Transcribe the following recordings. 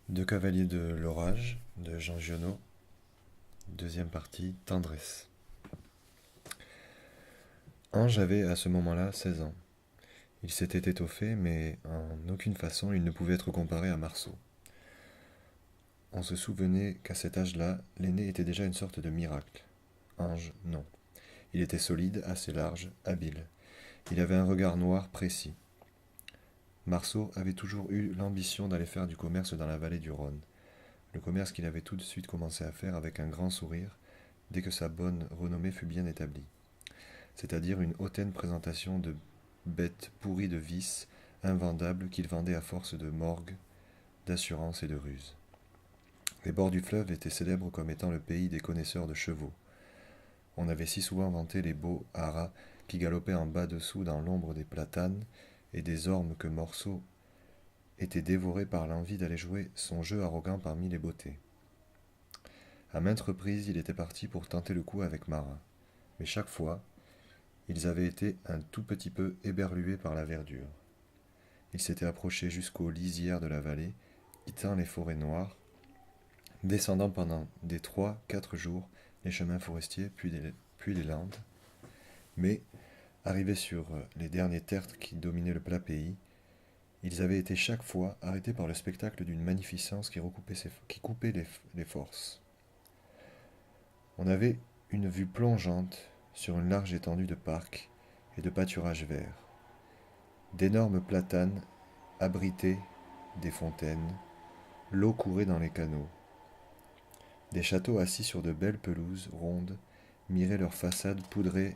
Deux cavaliers de l'orage de Jean Giono, deuxième partie, Tendresse. Ange avait à ce moment-là 16 ans. Il s'était étoffé, mais en aucune façon il ne pouvait être comparé à Marceau. On se souvenait qu'à cet âge-là, l'aîné était déjà une sorte de miracle. Ange, non. Il était solide, assez large, habile. Il avait un regard noir précis. Marceau avait toujours eu l'ambition d'aller faire du commerce dans la vallée du Rhône. Le commerce qu'il avait tout de suite commencé à faire avec un grand sourire, dès que sa bonne renommée fut bien établie. C'est-à-dire une hautaine présentation de bêtes pourries de vices, invendables, qu'il vendait à force de morgue, d'assurance et de ruse. Les bords du fleuve étaient célèbres comme étant le pays des connaisseurs de chevaux. On avait si souvent vanté les beaux haras qui galopaient en bas dessous dans l'ombre des platanes et des ormes que Marceau était dévoré par l'envie d'aller jouer son jeu arrogant parmi les beautés. À maintes reprises, il était parti pour tenter le coup avec Marat, mais chaque fois, ils avaient été un tout petit peu éberlués par la verdure. Ils s'étaient approchés jusqu'aux lisières de la vallée, quittant les forêts noires, descendant pendant des 3, 4 jours les chemins forestiers, puis les landes. Mais, arrivés sur les derniers tertres qui dominaient le plat pays, ils avaient été chaque fois arrêtés par le spectacle d'une magnificence qui coupait les forces. On avait une vue plongeante sur une large étendue de parcs et de pâturages verts. D'énormes platanes abritaient des fontaines, l'eau courait dans les canaux. Des châteaux assis sur de belles pelouses rondes miraient leurs façades poudrées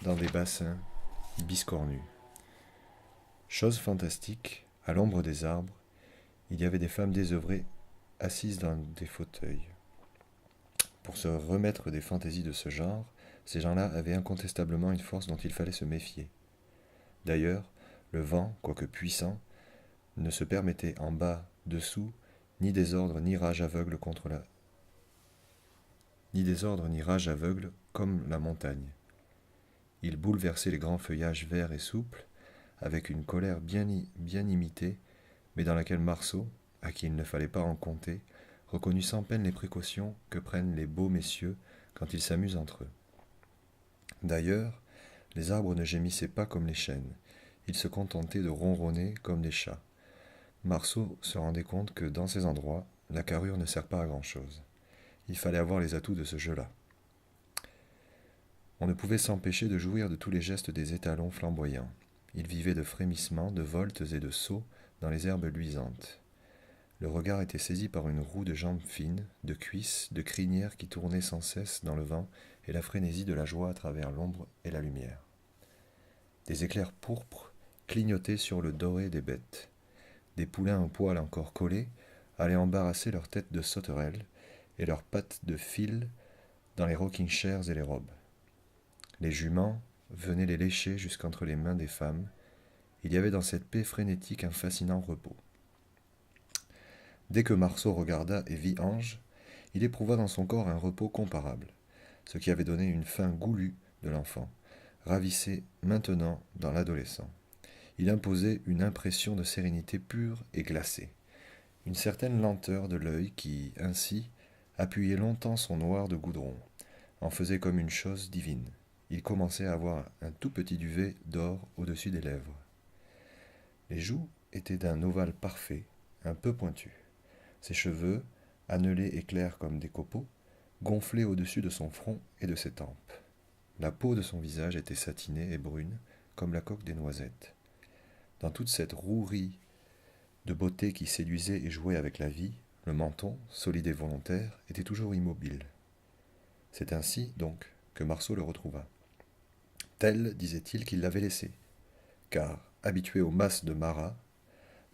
dans des bassins biscornus. Chose fantastique, à l'ombre des arbres, il y avait des femmes désœuvrées assises dans des fauteuils. Pour se remettre des fantaisies de ce genre, ces gens-là avaient incontestablement une force dont il fallait se méfier. D'ailleurs, le vent, quoique puissant, ne se permettait en bas, dessous, ni désordre ni rage aveugle comme la montagne. Il bouleversait les grands feuillages verts et souples, avec une colère bien imitée, mais dans laquelle Marceau, à qui il ne fallait pas en compter, reconnut sans peine les précautions que prennent les beaux messieurs quand ils s'amusent entre eux. D'ailleurs, les arbres ne gémissaient pas comme les chênes, ils se contentaient de ronronner comme des chats. Marceau se rendait compte que dans ces endroits, la carrure ne sert pas à grand-chose. Il fallait avoir les atouts de ce jeu-là. On ne pouvait s'empêcher de jouir de tous les gestes des étalons flamboyants. Ils vivaient de frémissements, de voltes et de sauts dans les herbes luisantes. Le regard était saisi par une roue de jambes fines, de cuisses, de crinières qui tournaient sans cesse dans le vent et la frénésie de la joie à travers l'ombre et la lumière. Des éclairs pourpres clignotaient sur le doré des bêtes. Des poulains aux poils encore collés allaient embarrasser leurs têtes de sauterelles et leurs pattes de fil dans les rocking chairs et les robes. Les juments venaient les lécher jusqu'entre les mains des femmes. Il y avait dans cette paix frénétique un fascinant repos. Dès que Marceau regarda et vit Ange, il éprouva dans son corps un repos comparable. Ce qui avait donné une faim goulue de l'enfant ravissait maintenant dans l'adolescent. Il imposait une impression de sérénité pure et glacée, une certaine lenteur de l'œil qui, ainsi, appuyait longtemps son noir de goudron, en faisait comme une chose divine. Il commençait à avoir un tout petit duvet d'or au-dessus des lèvres. Les joues étaient d'un ovale parfait, un peu pointu. Ses cheveux, annelés et clairs comme des copeaux, gonflaient au-dessus de son front et de ses tempes. La peau de son visage était satinée et brune, comme la coque des noisettes. Dans toute cette rouerie de beauté qui séduisait et jouait avec la vie, le menton, solide et volontaire, était toujours immobile. C'est ainsi, donc, que Marceau le retrouva. Tel, disait-il, qu'il l'avait laissé, car, habitué aux masses de Marat,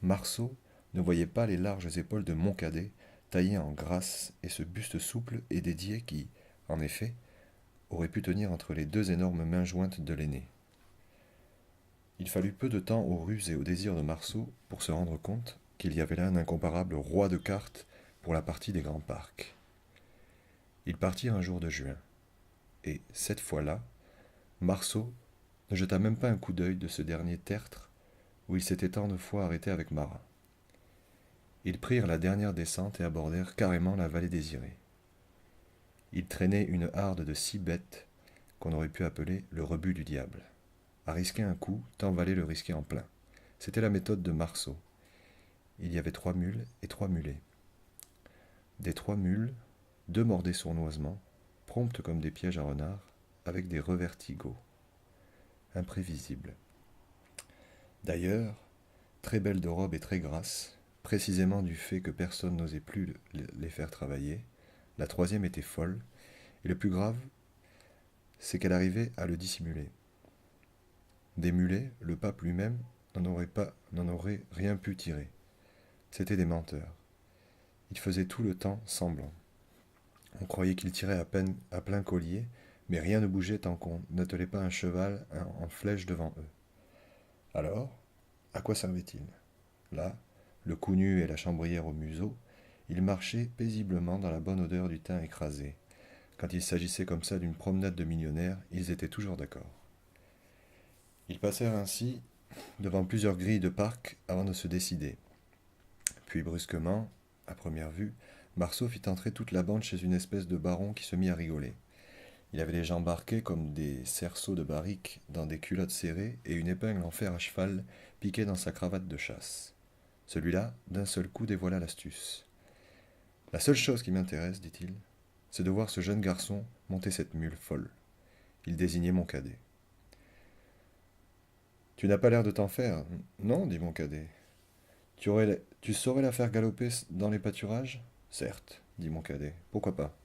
Marceau ne voyait pas les larges épaules de Moncadet taillées en grâce et ce buste souple et dédié qui, en effet, aurait pu tenir entre les deux énormes mains jointes de l'aîné. Il fallut peu de temps aux ruses et aux désirs de Marceau pour se rendre compte qu'il y avait là un incomparable roi de cartes pour la partie des grands parcs. Ils partirent un jour de juin, et, cette fois-là, Marceau ne jeta même pas un coup d'œil de ce dernier tertre où il s'était tant de fois arrêté avec Marat. Ils prirent la dernière descente et abordèrent carrément la vallée désirée. Ils traînaient une harde de 6 bêtes qu'on aurait pu appeler le rebut du diable. À risquer un coup, tant valait le risquer en plein. C'était la méthode de Marceau. Il y avait 3 mules et 3 mulets. Des 3 mules, 2 mordaient sournoisement, promptes comme des pièges à renards, avec des revertigos imprévisibles. D'ailleurs, très belles de robe et très grasses, précisément du fait que personne n'osait plus les faire travailler, la troisième était folle, et le plus grave, c'est qu'elle arrivait à le dissimuler. Des mulets, le pape lui-même n'en aurait rien pu tirer. C'étaient des menteurs. Ils faisaient tout le temps semblant. On croyait qu'ils tiraient à peine à plein collier, mais rien ne bougeait tant qu'on n'attelait pas un cheval en flèche devant eux. Alors, à quoi servait-il? Là, le cou nu et la chambrière au museau, ils marchaient paisiblement dans la bonne odeur du thym écrasé. Quand il s'agissait comme ça d'une promenade de millionnaires, ils étaient toujours d'accord. Ils passèrent ainsi devant plusieurs grilles de parc avant de se décider. Puis brusquement, à première vue, Marceau fit entrer toute la bande chez une espèce de baron qui se mit à rigoler. Il avait les jambes marquées comme des cerceaux de barrique dans des culottes serrées et une épingle en fer à cheval piquée dans sa cravate de chasse. Celui-là, d'un seul coup, dévoila l'astuce. La seule chose qui m'intéresse, dit-il, c'est de voir ce jeune garçon monter cette mule folle. Il désignait mon cadet. Tu n'as pas l'air de t'en faire. Non, dit mon cadet. Tu saurais la faire galoper dans les pâturages? Certes, dit mon cadet. Pourquoi pas?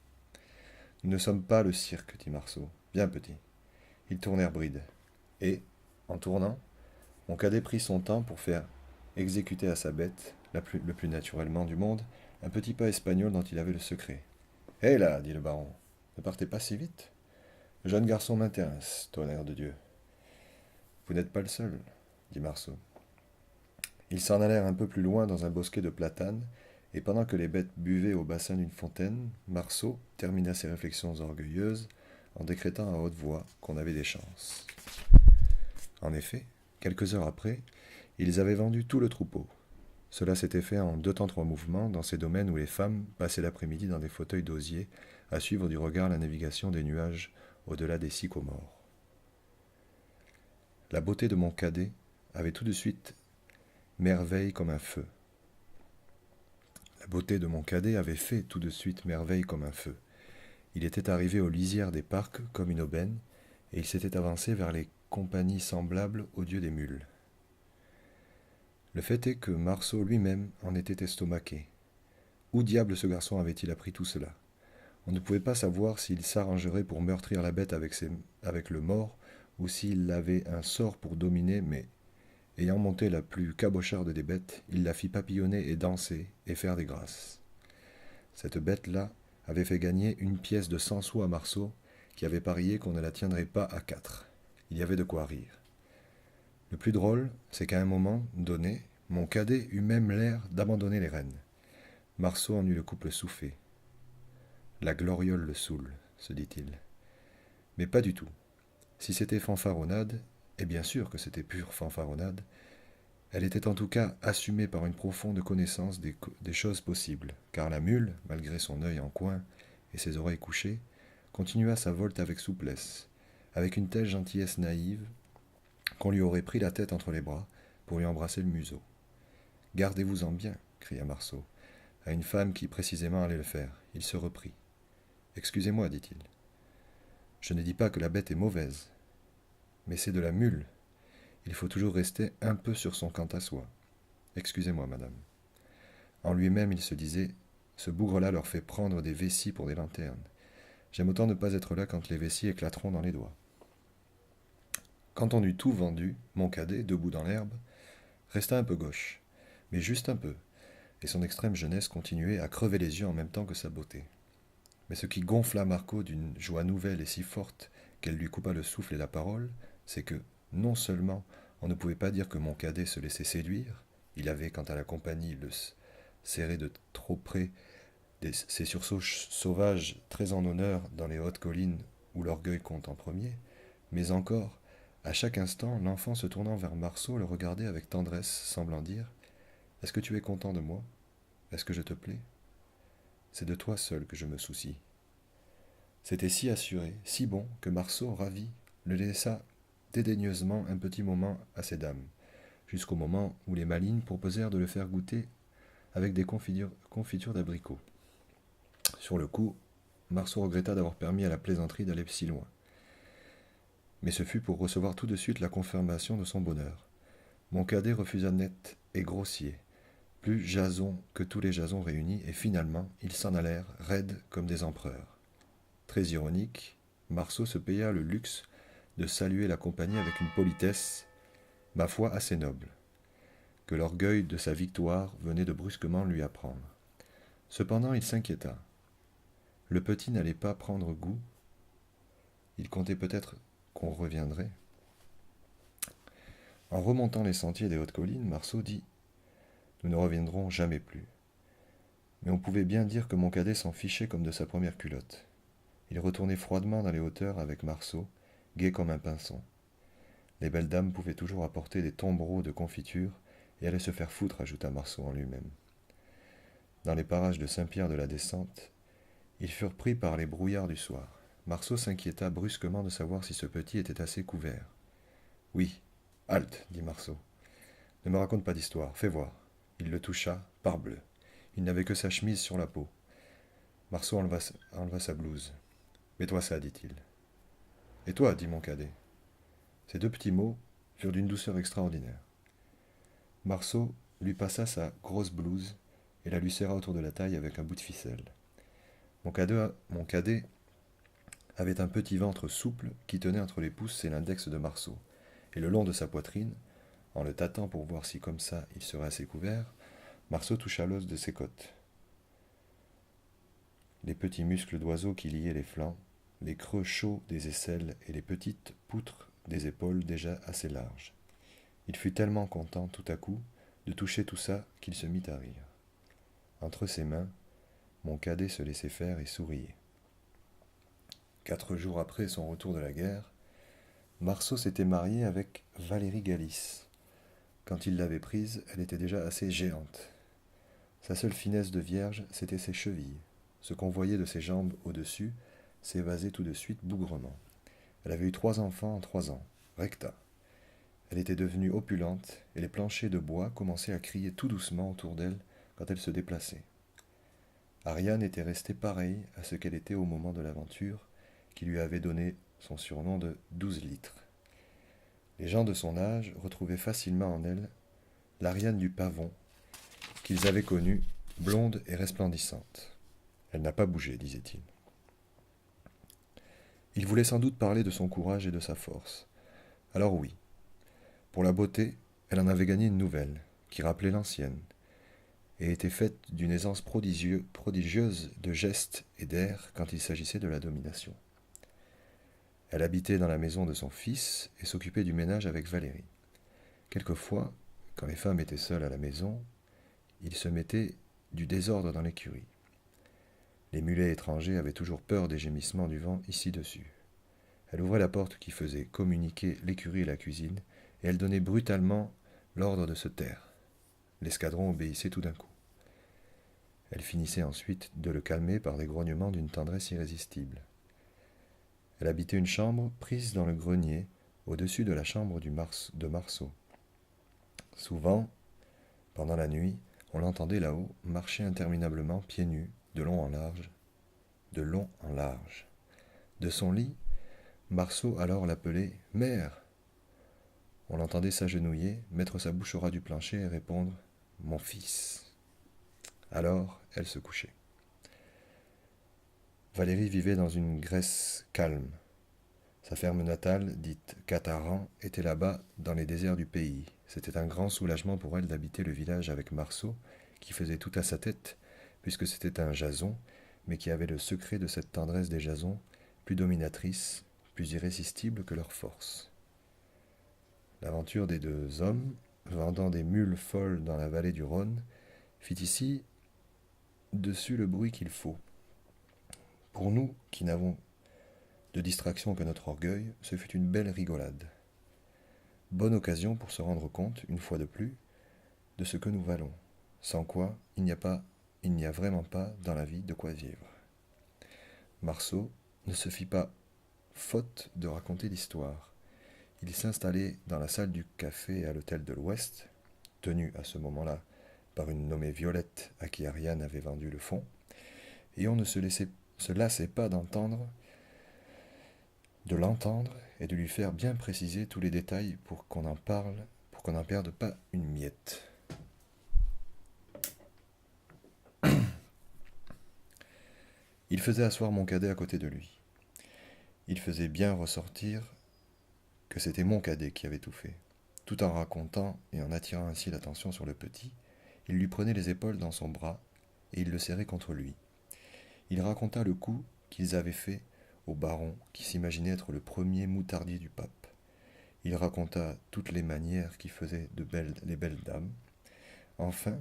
Nous ne sommes pas le cirque, dit Marceau. Bien petit. Ils tournèrent bride. Et, en tournant, mon cadet prit son temps pour faire exécuter à sa bête, le plus naturellement du monde, un petit pas espagnol dont il avait le secret. Hé là, dit le baron, ne partez pas si vite. Le jeune garçon m'intéresse, tonnerre de Dieu. Vous n'êtes pas le seul, dit Marceau. Ils s'en allèrent un peu plus loin dans un bosquet de platanes, et pendant que les bêtes buvaient au bassin d'une fontaine, Marceau termina ses réflexions orgueilleuses en décrétant à haute voix qu'on avait des chances. En effet, quelques heures après, ils avaient vendu tout le troupeau. Cela s'était fait en 2 temps 3 mouvements dans ces domaines où les femmes passaient l'après-midi dans des fauteuils d'osier à suivre du regard la navigation des nuages au-delà des sycomores. La beauté de mon cadet avait tout de suite merveille comme un feu. La beauté de mon cadet avait fait tout de suite merveille comme un feu. Il était arrivé aux lisières des parcs comme une aubaine, et il s'était avancé vers les compagnies semblables aux dieux des mules. Le fait est que Marceau lui-même en était estomaqué. Où diable ce garçon avait-il appris tout cela? On ne pouvait pas savoir s'il s'arrangerait pour meurtrir la bête avec le mort, ou s'il avait un sort pour dominer, mais, ayant monté la plus cabocharde des bêtes, il la fit papillonner et danser, et faire des grâces. Cette bête-là avait fait gagner une pièce de 100 sous à Marceau, qui avait parié qu'on ne la tiendrait pas à 4. Il y avait de quoi rire. Le plus drôle, c'est qu'à un moment donné, mon cadet eut même l'air d'abandonner les rênes. Marceau en eut le couple soufflé. La gloriole le saoule, se dit-il. Mais pas du tout. Si c'était fanfaronnade, et bien sûr que c'était pure fanfaronnade, elle était en tout cas assumée par une profonde connaissance des choses possibles, car la mule, malgré son œil en coin et ses oreilles couchées, continua sa volte avec souplesse, avec une telle gentillesse naïve qu'on lui aurait pris la tête entre les bras pour lui embrasser le museau. Gardez-vous-en bien, cria Marceau, à une femme qui précisément allait le faire. Il se reprit. Excusez-moi, dit-il. Je ne dis pas que la bête est mauvaise, mais c'est de la mule. Il faut toujours rester un peu sur son quant à soi. Excusez-moi, madame. En lui-même, il se disait, ce bougre-là leur fait prendre des vessies pour des lanternes. J'aime autant ne pas être là quand les vessies éclateront dans les doigts. Quand on eut tout vendu, mon cadet, debout dans l'herbe, resta un peu gauche, mais juste un peu, et son extrême jeunesse continuait à crever les yeux en même temps que sa beauté. Mais ce qui gonfla Marco d'une joie nouvelle et si forte qu'elle lui coupa le souffle et la parole, c'est que, non seulement on ne pouvait pas dire que mon cadet se laissait séduire, il avait, quant à la compagnie, le serré de trop près ses sursauts sauvages très en honneur dans les hautes collines où l'orgueil compte en premier, mais encore, à chaque instant, l'enfant se tournant vers Marceau le regardait avec tendresse, semblant dire « Est-ce que tu es content de moi ?» est-ce que je te plais? C'est de toi seul que je me soucie. » C'était si assuré, si bon, que Marceau, ravi, le laissa dédaigneusement un petit moment à ces dames, jusqu'au moment où les malines proposèrent de le faire goûter avec des confitures d'abricots. Sur le coup, Marceau regretta d'avoir permis à la plaisanterie d'aller si loin. Mais ce fut pour recevoir tout de suite la confirmation de son bonheur. Mon cadet refusa net et grossier, plus Jason que tous les Jasons réunis, et finalement, ils s'en allèrent, raides comme des empereurs. Très ironique, Marceau se paya le luxe de saluer la compagnie avec une politesse, ma foi assez noble, que l'orgueil de sa victoire venait de brusquement lui apprendre. Cependant, il s'inquiéta. Le petit n'allait pas prendre goût. Il comptait peut-être qu'on reviendrait. En remontant les sentiers des hautes collines, Marceau dit « Nous ne reviendrons jamais plus. » Mais on pouvait bien dire que mon cadet s'en fichait comme de sa première culotte. Il retournait froidement dans les hauteurs avec Marceau, gai comme un pinson. Les belles dames pouvaient toujours apporter des tombereaux de confiture et allaient se faire foutre, ajouta Marceau en lui-même. Dans les parages de Saint-Pierre-de-la-Descente, ils furent pris par les brouillards du soir. Marceau s'inquiéta brusquement de savoir si ce petit était assez couvert. « Oui, halte, dit Marceau. Ne me raconte pas d'histoire, fais voir. » Il le toucha, parbleu. Il n'avait que sa chemise sur la peau. Marceau enleva sa blouse. « Mets-toi ça, dit-il. »« Et toi, dit mon cadet. » Ces deux petits mots furent d'une douceur extraordinaire. Marceau lui passa sa grosse blouse et la lui serra autour de la taille avec un bout de ficelle. Mon cadet avait un petit ventre souple qui tenait entre les pouces et l'index de Marceau, et le long de sa poitrine, en le tâtant pour voir si comme ça il serait assez couvert, Marceau toucha l'os de ses côtes. Les petits muscles d'oiseau qui liaient les flancs, les creux chauds des aisselles et les petites poutres des épaules déjà assez larges. Il fut tellement content tout à coup de toucher tout ça qu'il se mit à rire. Entre ses mains, mon cadet se laissait faire et souriait. 4 jours après son retour de la guerre, Marceau s'était marié avec Valérie Galis. Quand il l'avait prise, elle était déjà assez géante. Sa seule finesse de vierge, c'était ses chevilles. Ce qu'on voyait de ses jambes au-dessus s'évasait tout de suite bougrement. Elle avait eu 3 enfants en 3 ans, recta. Elle était devenue opulente, et les planchers de bois commençaient à crier tout doucement autour d'elle quand elle se déplaçait. Ariane était restée pareille à ce qu'elle était au moment de l'aventure, qui lui avait donné son surnom de 12 litres. Les gens de son âge retrouvaient facilement en elle l'Ariane du pavon qu'ils avaient connue, blonde et resplendissante. Elle n'a pas bougé, disait-il. Il voulait sans doute parler de son courage et de sa force. Alors oui, pour la beauté, elle en avait gagné une nouvelle, qui rappelait l'ancienne, et était faite d'une aisance prodigieuse de gestes et d'air quand il s'agissait de la domination. Elle habitait dans la maison de son fils et s'occupait du ménage avec Valérie. Quelquefois, quand les femmes étaient seules à la maison, il se mettait du désordre dans l'écurie. Les mulets étrangers avaient toujours peur des gémissements du vent ici-dessus. Elle ouvrait la porte qui faisait communiquer l'écurie et la cuisine, et elle donnait brutalement l'ordre de se taire. L'escadron obéissait tout d'un coup. Elle finissait ensuite de le calmer par des grognements d'une tendresse irrésistible. Elle habitait une chambre prise dans le grenier, au-dessus de la chambre de Marceau. Souvent, pendant la nuit, on l'entendait là-haut marcher interminablement pieds nus, de long en large. De son lit, Marceau alors l'appelait « Mère !» On l'entendait s'agenouiller, mettre sa bouche au ras du plancher et répondre « Mon fils !» Alors, elle se couchait. Valérie vivait dans une Grèce calme. Sa ferme natale, dite Cataran, était là-bas, dans les déserts du pays. C'était un grand soulagement pour elle d'habiter le village avec Marceau, qui faisait tout à sa tête, puisque c'était un Jason, mais qui avait le secret de cette tendresse des Jasons, plus dominatrice, plus irrésistible que leur force. L'aventure des 2 hommes, vendant des mules folles dans la vallée du Rhône, fit ici dessus le bruit qu'il faut. Pour nous, qui n'avons de distraction que notre orgueil, ce fut une belle rigolade. Bonne occasion pour se rendre compte, une fois de plus, de ce que nous valons, sans quoi il n'y a pas il n'y a vraiment pas dans la vie de quoi vivre. Marceau ne se fit pas faute de raconter l'histoire. Il s'installait dans la salle du café à l'hôtel de l'Ouest, tenu à ce moment-là par une nommée Violette à qui Ariane avait vendu le fonds, et on ne se lassait pas de l'entendre et de lui faire bien préciser tous les détails pour qu'on en parle, pour qu'on n'en perde pas une miette. Il faisait asseoir mon cadet à côté de lui. Il faisait bien ressortir que c'était mon cadet qui avait tout fait. Tout en racontant et en attirant ainsi l'attention sur le petit, il lui prenait les épaules dans son bras et il le serrait contre lui. Il raconta le coup qu'ils avaient fait au baron qui s'imaginait être le premier moutardier du pape. Il raconta toutes les manières qui faisaient les belles dames. Enfin,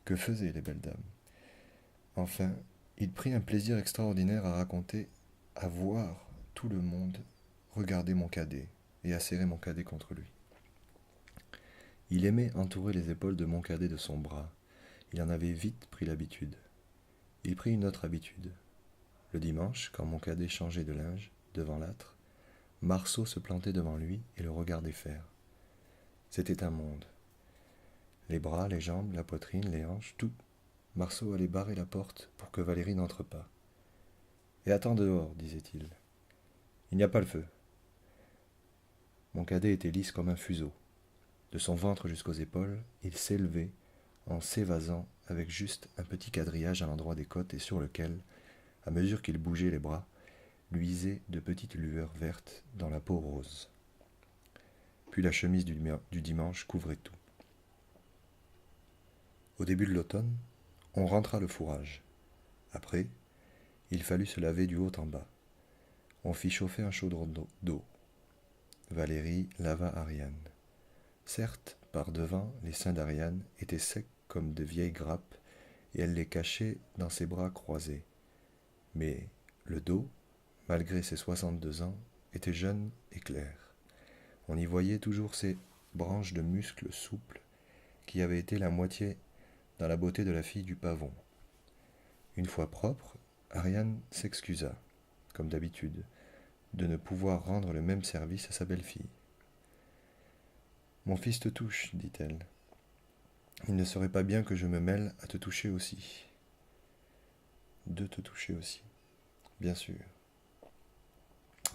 que faisaient les belles dames? Enfin, il prit un plaisir extraordinaire à raconter, à voir tout le monde regarder mon cadet et à serrer mon cadet contre lui. Il aimait entourer les épaules de mon cadet de son bras. Il en avait vite pris l'habitude. Il prit une autre habitude. Le dimanche, quand mon cadet changeait de linge, devant l'âtre, Marceau se plantait devant lui et le regardait faire. C'était un monde. Les bras, les jambes, la poitrine, les hanches, tout. Marceau allait barrer la porte pour que Valérie n'entre pas. « Et attends dehors, disait-il. Il n'y a pas le feu. » Mon cadet était lisse comme un fuseau. De son ventre jusqu'aux épaules, il s'élevait en s'évasant avec juste un petit quadrillage à l'endroit des côtes et sur lequel, à mesure qu'il bougeait les bras, luisaient de petites lueurs vertes dans la peau rose. Puis la chemise du dimanche couvrait tout. Au début de l'automne, on rentra le fourrage. Après, il fallut se laver du haut en bas. On fit chauffer un chaudron d'eau. Valérie lava Ariane. Certes, par devant, les seins d'Ariane étaient secs comme de vieilles grappes, et elle les cachait dans ses bras croisés. Mais le dos, malgré ses 62 ans, était jeune et clair. On y voyait toujours ces branches de muscles souples qui avaient été la moitié dans la beauté de la fille du pavon. Une fois propre, Ariane s'excusa, comme d'habitude, de ne pouvoir rendre le même service à sa belle-fille. « Mon fils te touche, dit-elle. Il ne serait pas bien que je me mêle à te toucher aussi. » De te toucher aussi, bien sûr.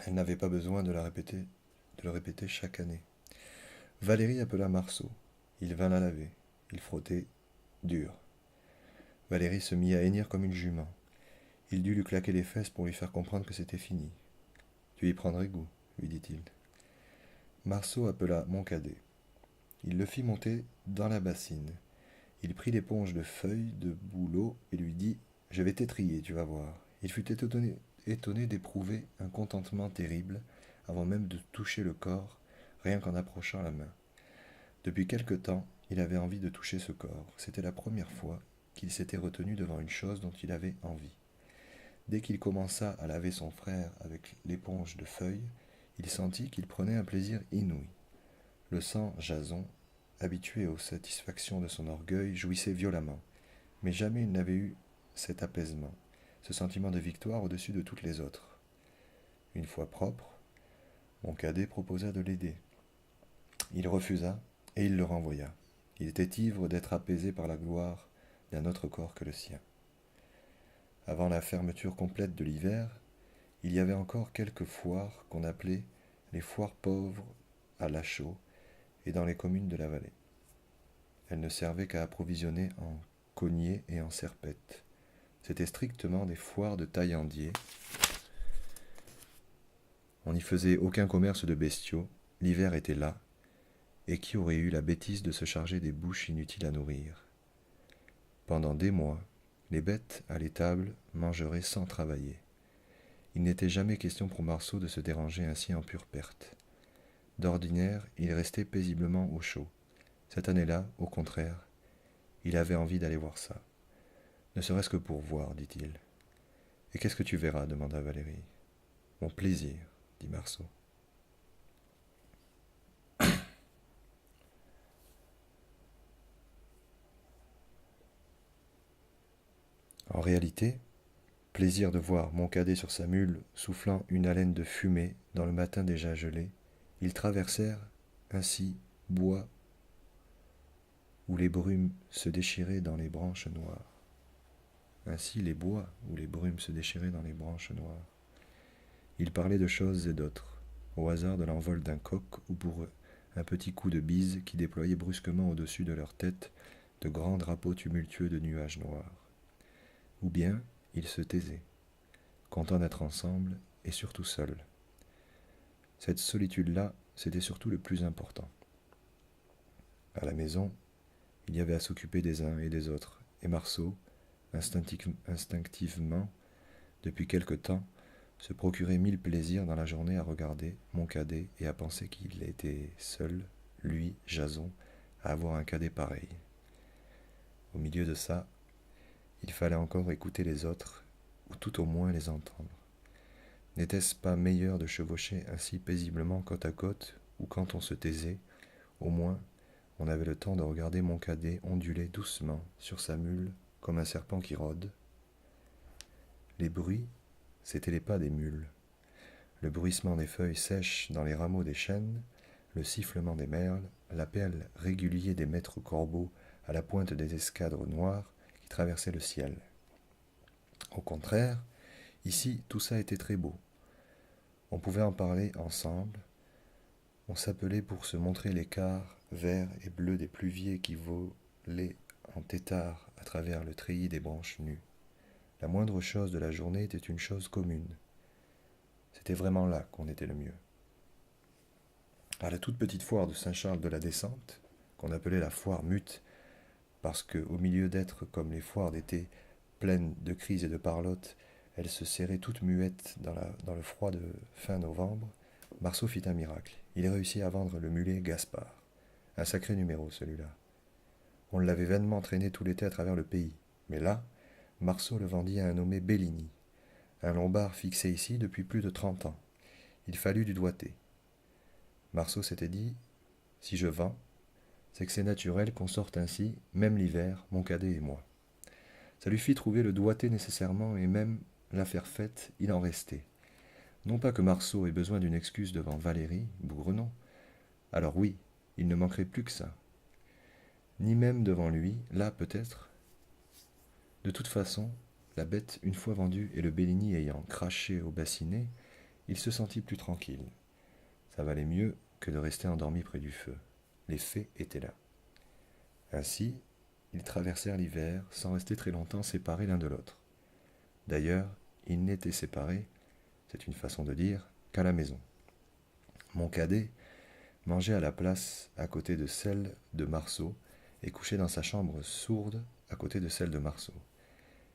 Elle n'avait pas besoin de le répéter chaque année. Valérie appela Marceau. Il vint la laver. Il frottait dur. Valérie se mit à hennir comme une jument. Il dut lui claquer les fesses pour lui faire comprendre que c'était fini. « Tu y prendrais goût, lui dit-il. Marceau appela mon cadet. Il le fit monter dans la bassine. Il prit l'éponge de feuilles de bouleau et lui dit « Je vais t'étriller, tu vas voir. » Il fut étonné d'éprouver un contentement terrible avant même de toucher le corps, rien qu'en approchant la main. Depuis quelque temps, il avait envie de toucher ce corps. C'était la première fois qu'il s'était retenu devant une chose dont il avait envie. Dès qu'il commença à laver son frère avec l'éponge de feuilles, il sentit qu'il prenait un plaisir inouï. Le sang Jason, habitué aux satisfactions de son orgueil, jouissait violemment, mais jamais il n'avait eu cet apaisement, ce sentiment de victoire au-dessus de toutes les autres. Une fois propre, mon cadet proposa de l'aider. Il refusa et il le renvoya. Il était ivre d'être apaisé par la gloire d'un autre corps que le sien. Avant la fermeture complète de l'hiver, il y avait encore quelques foires qu'on appelait les foires pauvres à Lachaud et dans les communes de la vallée. Elles ne servaient qu'à approvisionner en cognés et en serpettes. C'étaient strictement des foires de taillandiers. On n'y faisait aucun commerce de bestiaux, l'hiver était là, et qui aurait eu la bêtise de se charger des bouches inutiles à nourrir? Pendant des mois, les bêtes à l'étable mangeraient sans travailler. Il n'était jamais question pour Marceau de se déranger ainsi en pure perte. D'ordinaire, il restait paisiblement au chaud. Cette année-là, au contraire, il avait envie d'aller voir ça. Ne serait-ce que pour voir, dit-il. « Et qu'est-ce que tu verras » demanda Valérie. « Mon plaisir, » dit Marceau. En réalité, plaisir de voir Moncadet sur sa mule soufflant une haleine de fumée dans le matin déjà gelé, ils traversèrent ainsi bois où les brumes se déchiraient dans les branches noires. Ainsi les bois où les brumes se déchiraient dans les branches noires. Ils parlaient de choses et d'autres, au hasard de l'envol d'un coq ou pour eux, un petit coup de bise qui déployait brusquement au-dessus de leur tête de grands drapeaux tumultueux de nuages noirs. Ou bien ils se taisaient, contents d'être ensemble et surtout seuls. Cette solitude-là, c'était surtout le plus important. À la maison, il y avait à s'occuper des uns et des autres, et Marceau, instinctivement, depuis quelque temps, se procurait mille plaisirs dans la journée à regarder mon cadet et à penser qu'il était seul, lui, Jason, à avoir un cadet pareil. Au milieu de ça, il fallait encore écouter les autres, ou tout au moins les entendre. N'était-ce pas meilleur de chevaucher ainsi paisiblement côte à côte, ou quand on se taisait, au moins on avait le temps de regarder mon cadet onduler doucement sur sa mule comme un serpent qui rôde. Les bruits, c'étaient les pas des mules, le bruissement des feuilles sèches dans les rameaux des chênes, le sifflement des merles, l'appel régulier des maîtres corbeaux à la pointe des escadres noires qui traversaient le ciel. Au contraire, ici tout ça était très beau. On pouvait en parler ensemble. On s'appelait pour se montrer l'écart vert et bleu des pluviers qui volaient en tétard à travers le treillis des branches nues. La moindre chose de la journée était une chose commune. C'était vraiment là qu'on était le mieux. À la toute petite foire de Saint-Charles de la Descente, qu'on appelait la foire mute, parce que, au milieu d'être comme les foires d'été, pleines de cris et de parlottes, elle se serrait toute muette dans le froid de fin novembre, Marceau fit un miracle. Il réussit à vendre le mulet Gaspard. Un sacré numéro, celui-là. On l'avait vainement traîné tout l'été à travers le pays. Mais là, Marceau le vendit à un nommé Bellini, un lombard fixé ici depuis plus de 30 ans. Il fallut du doigté. Marceau s'était dit, si je vends, c'est que c'est naturel qu'on sorte ainsi, même l'hiver, mon cadet et moi. Ça lui fit trouver le doigté nécessairement, et même l'affaire faite, il en restait. Non pas que Marceau ait besoin d'une excuse devant Valérie, Bougrenon. Alors oui, il ne manquerait plus que ça. Ni même devant lui, là peut-être. De toute façon, la bête, une fois vendue et le Bellini ayant craché au bassinet, il se sentit plus tranquille. Ça valait mieux que de rester endormi près du feu. Les faits étaient là. Ainsi, ils traversèrent l'hiver sans rester très longtemps séparés l'un de l'autre. D'ailleurs, ils n'étaient séparés, c'est une façon de dire, qu'à la maison. Mon cadet mangeait à la place à côté de celle de Marceau et couchait dans sa chambre sourde à côté de celle de Marceau.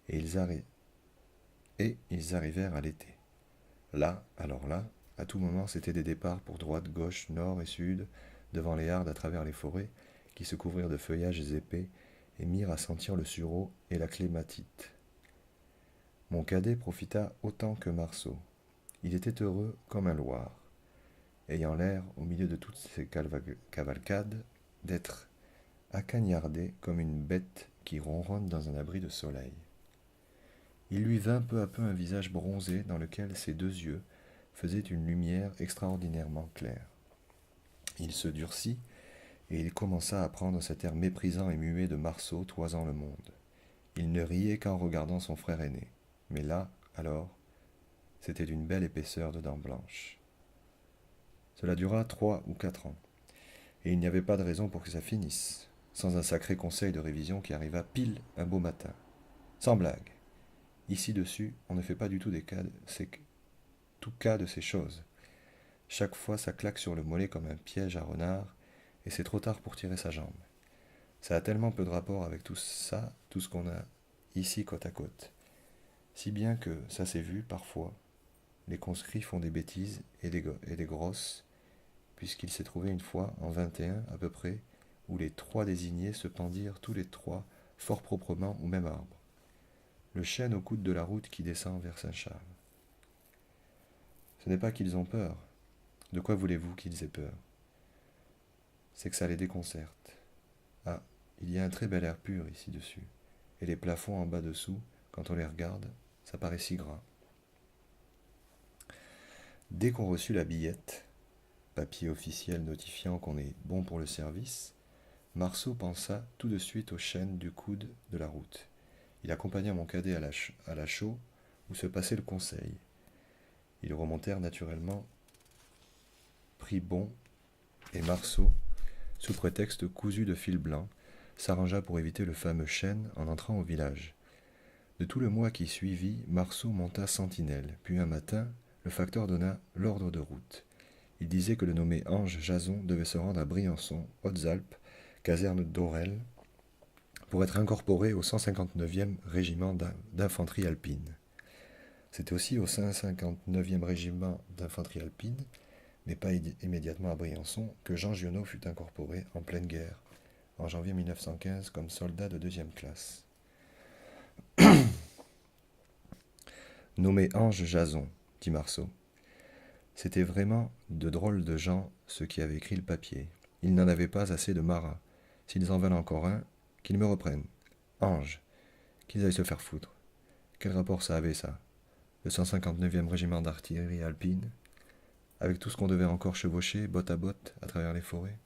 Et ils arrivèrent à l'été. Là, alors là, à tout moment, c'était des départs pour droite, gauche, nord et sud, devant les hardes à travers les forêts, qui se couvrirent de feuillages épais et mirent à sentir le sureau et la clématite. Mon cadet profita autant que Marceau. Il était heureux comme un Loir, ayant l'air, au milieu de toutes ces cavalcades, d'être acagnardé comme une bête qui ronronne dans un abri de soleil. Il lui vint peu à peu un visage bronzé dans lequel ses deux yeux faisaient une lumière extraordinairement claire. Il se durcit, et il commença à prendre cet air méprisant et muet de Marceau toisant le monde. Il ne riait qu'en regardant son frère aîné. Mais là, alors, c'était d'une belle épaisseur de dents blanches. Cela dura 3 ou 4 ans, et il n'y avait pas de raison pour que ça finisse, sans un sacré conseil de révision qui arriva pile un beau matin. Sans blague. Ici-dessus, on ne fait pas du tout tout cas de ces choses. Chaque fois, ça claque sur le mollet comme un piège à renard, et c'est trop tard pour tirer sa jambe. Ça a tellement peu de rapport avec tout ça, tout ce qu'on a ici côte à côte. Si bien que, ça s'est vu, parfois, les conscrits font des bêtises et des grosses, puisqu'il s'est trouvé une fois, en 21 à peu près, où les 3 désignés se pendirent tous les 3 fort proprement au même arbre. Le chêne au coude de la route qui descend vers Saint-Charles. Ce n'est pas qu'ils ont peur. De quoi voulez-vous qu'ils aient peur? C'est que ça les déconcerte. Ah, il y a un très bel air pur ici-dessus, et les plafonds en bas dessous quand on les regarde, ça paraît si gras. Dès qu'on reçut la billette, papier officiel notifiant qu'on est bon pour le service, Marceau pensa tout de suite aux chaînes du coude de la route. Il accompagna mon cadet à la chaux où se passait le conseil. Ils remontèrent naturellement, prit bon, et Marceau, sous prétexte cousu de fil blanc, s'arrangea pour éviter le fameux chêne en entrant au village. De tout le mois qui suivit, Marceau monta sentinelle, puis un matin, le facteur donna l'ordre de route. Il disait que le nommé Ange Jason devait se rendre à Briançon, Hautes-Alpes, caserne d'Aurel, pour être incorporé au 159e régiment d'infanterie alpine. C'était aussi au 159e régiment d'infanterie alpine, mais pas immédiatement à Briançon, que Jean Giono fut incorporé en pleine guerre, en janvier 1915 comme soldat de 2e classe. Nommé Ange Jason, dit Marceau. C'était vraiment de drôles de gens ceux qui avaient écrit le papier. Ils n'en avaient pas assez de maras. S'ils en veulent encore un, qu'ils me reprennent. Ange, qu'ils aillent se faire foutre. Quel rapport ça avait, ça? Le 159e régiment d'artillerie alpine, avec tout ce qu'on devait encore chevaucher, botte à travers les forêts.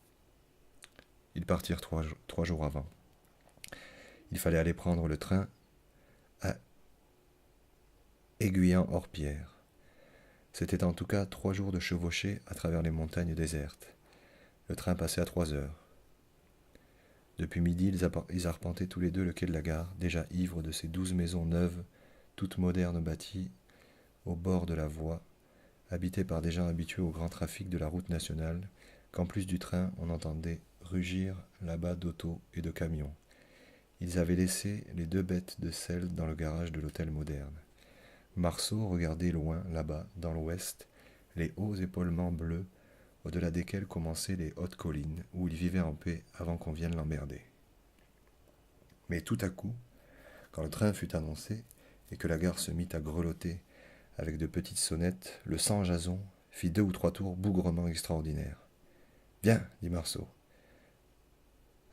Ils partirent trois jours avant. Il fallait aller prendre le train à Aiguillan-hors-Pierre. C'était en tout cas 3 jours de chevauchée à travers les montagnes désertes. Le train passait à 3 heures. Depuis midi, ils arpentaient tous les deux le quai de la gare, déjà ivres de ces 12 maisons neuves, toutes modernes bâties au bord de la voie, habitées par des gens habitués au grand trafic de la route nationale, qu'en plus du train, on entendait rugir là-bas d'autos et de camions. Ils avaient laissé les 2 bêtes de sel dans le garage de l'hôtel moderne. Marceau regardait loin, là-bas, dans l'ouest, les hauts épaulements bleus, au-delà desquels commençaient les hautes collines, où il vivait en paix avant qu'on vienne l'emmerder. Mais tout à coup, quand le train fut annoncé, et que la gare se mit à grelotter avec de petites sonnettes, le sang Jason fit 2 ou 3 tours bougrement extraordinaires. « Viens, dit Marceau.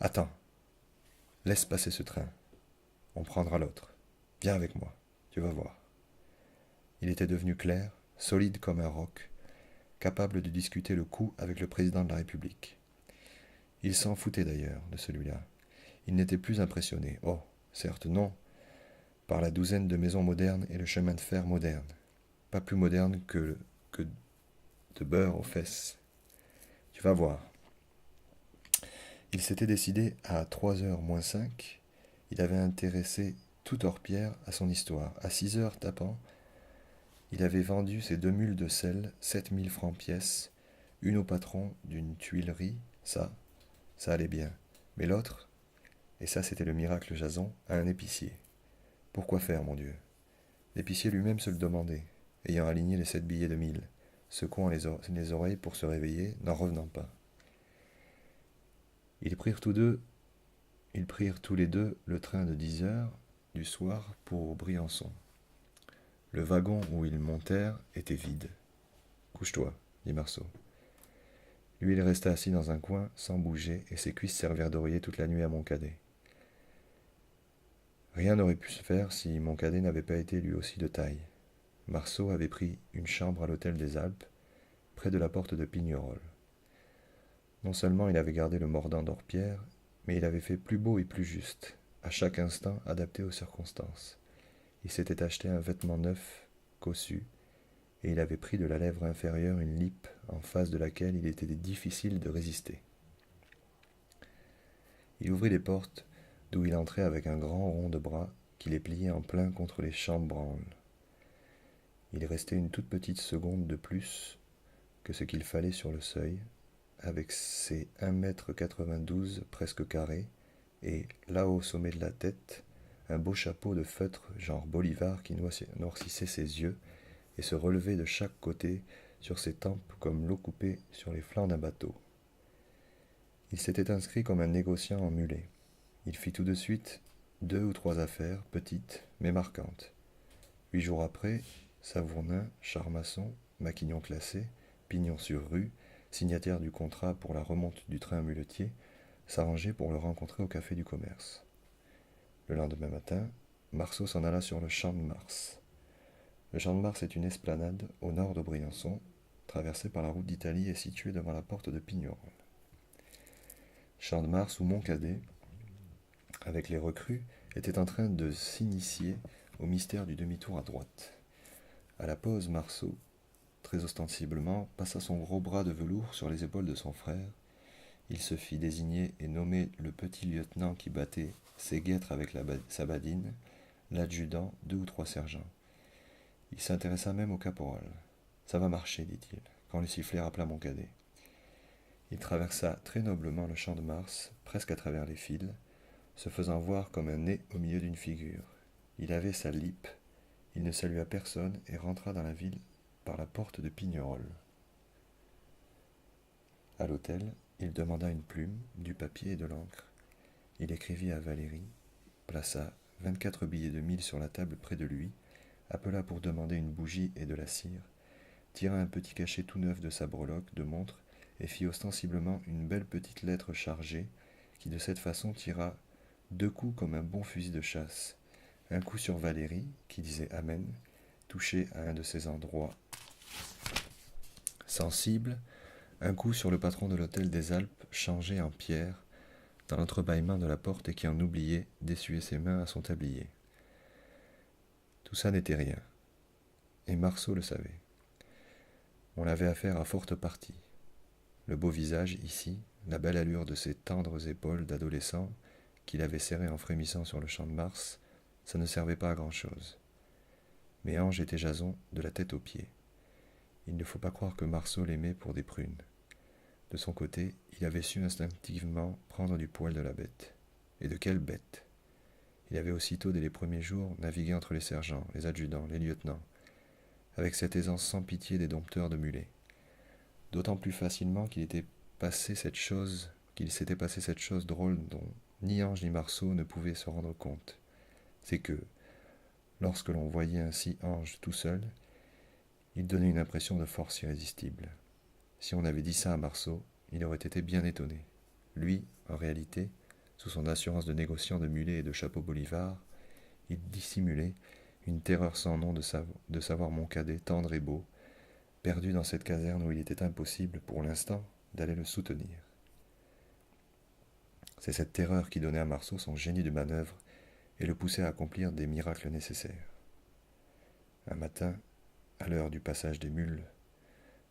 Attends, laisse passer ce train. On prendra l'autre. Viens avec moi, tu vas voir. » Il était devenu clair, solide comme un roc, capable de discuter le coup avec le président de la République. Il s'en foutait d'ailleurs de celui-là. Il n'était plus impressionné. Oh, certes non, par la douzaine de maisons modernes et le chemin de fer moderne. Pas plus moderne que de beurre aux fesses. Tu vas voir. Il s'était décidé à 3h moins 5. Il avait intéressé tout Hors-Pierre à son histoire. À 6h tapant, il avait vendu ses 2 mules de sel, 7000 francs pièce, une au patron d'une tuilerie, ça allait bien. Mais l'autre, et ça c'était le miracle Jason, à un épicier. Pourquoi faire, mon Dieu? L'épicier lui-même se le demandait, ayant aligné les 7 billets de 1000, secouant les oreilles pour se réveiller, n'en revenant pas. Ils prirent tous les deux le train de 10h du soir pour Briançon. Le wagon où ils montèrent était vide. « Couche-toi, dit Marceau. Lui, il resta assis dans un coin, sans bouger, et ses cuisses servirent d'oreiller toute la nuit à mon cadet. Rien n'aurait pu se faire si mon cadet n'avait pas été lui aussi de taille. Marceau avait pris une chambre à l'hôtel des Alpes, près de la porte de Pignerol. Non seulement il avait gardé le mordant d'Hors-Pierre, mais il avait fait plus beau et plus juste, à chaque instant adapté aux circonstances. Il s'était acheté un vêtement neuf, cossu, et il avait pris de la lèvre inférieure une lippe en face de laquelle il était difficile de résister. Il ouvrit les portes, d'où il entrait avec un grand rond de bras qui les pliait en plein contre les chambranles. Il restait une toute petite seconde de plus que ce qu'il fallait sur le seuil, avec ses 1,92 m presque carrés, et, là-haut au sommet de la tête, un beau chapeau de feutre genre Bolivar qui noircissait ses yeux et se relevait de chaque côté sur ses tempes comme l'eau coupée sur les flancs d'un bateau. Il s'était inscrit comme un négociant en mulet. Il fit tout de suite 2 ou 3 affaires, petites mais marquantes. 8 jours après, Savourin, Charmasson, Maquignon classé, Pignon sur rue, signataire du contrat pour la remonte du train muletier, s'arrangeait pour le rencontrer au café du commerce. Le lendemain matin, Marceau s'en alla sur le champ de Mars. Le champ de Mars est une esplanade au nord de Briançon, traversée par la route d'Italie et située devant la porte de Pignerol. Champ de Mars où Moncadet, avec les recrues, était en train de s'initier au mystère du demi-tour à droite. À la pause, Marceau, très ostensiblement, passa son gros bras de velours sur les épaules de son frère. Il se fit désigner et nommer le petit lieutenant qui battait ses guêtres avec sa badine, l'adjudant, 2 ou 3 sergents. Il s'intéressa même au caporal. Ça va marcher, dit-il, quand le sifflet rappela Moncadet. Il traversa très noblement le champ de Mars, presque à travers les fils, se faisant voir comme un nez au milieu d'une figure. Il avait sa lippe, il ne salua personne et rentra dans la ville par la porte de Pignerol. À l'hôtel, il demanda une plume, du papier et de l'encre. Il écrivit à Valérie, plaça 24 billets de 1000 sur la table près de lui, appela pour demander une bougie et de la cire, tira un petit cachet tout neuf de sa breloque de montre et fit ostensiblement une belle petite lettre chargée qui de cette façon tira 2 coups comme un bon fusil de chasse. Un coup sur Valérie, qui disait Amen, touché à un de ses endroits sensibles, un coup sur le patron de l'hôtel des Alpes, changé en pierre, dans l'entrebâillement de la porte et qui en oubliait d'essuyer ses mains à son tablier. Tout ça n'était rien, et Marceau le savait. On avait affaire à forte partie. Le beau visage, ici, la belle allure de ses tendres épaules d'adolescent, qu'il avait serrées en frémissant sur le champ de Mars, ça ne servait pas à grand-chose. Mais Ange était Jason de la tête aux pieds. Il ne faut pas croire que Marceau l'aimait pour des prunes. De son côté, il avait su instinctivement prendre du poil de la bête. Et de quelle bête! Il avait aussitôt, dès les premiers jours, navigué entre les sergents, les adjudants, les lieutenants, avec cette aisance sans pitié des dompteurs de mulets. D'autant plus facilement qu'il s'était passé cette chose drôle dont ni Ange ni Marceau ne pouvaient se rendre compte. C'est que, lorsque l'on voyait ainsi Ange tout seul, il donnait une impression de force irrésistible. Si on avait dit ça à Marceau, il aurait été bien étonné. Lui, en réalité, sous son assurance de négociant de mulets et de chapeau Bolivar, il dissimulait une terreur sans nom de savoir Moncadet tendre et beau, perdu dans cette caserne où il était impossible, pour l'instant, d'aller le soutenir. C'est cette terreur qui donnait à Marceau son génie de manœuvre et le poussait à accomplir des miracles nécessaires. Un matin, à l'heure du passage des mules,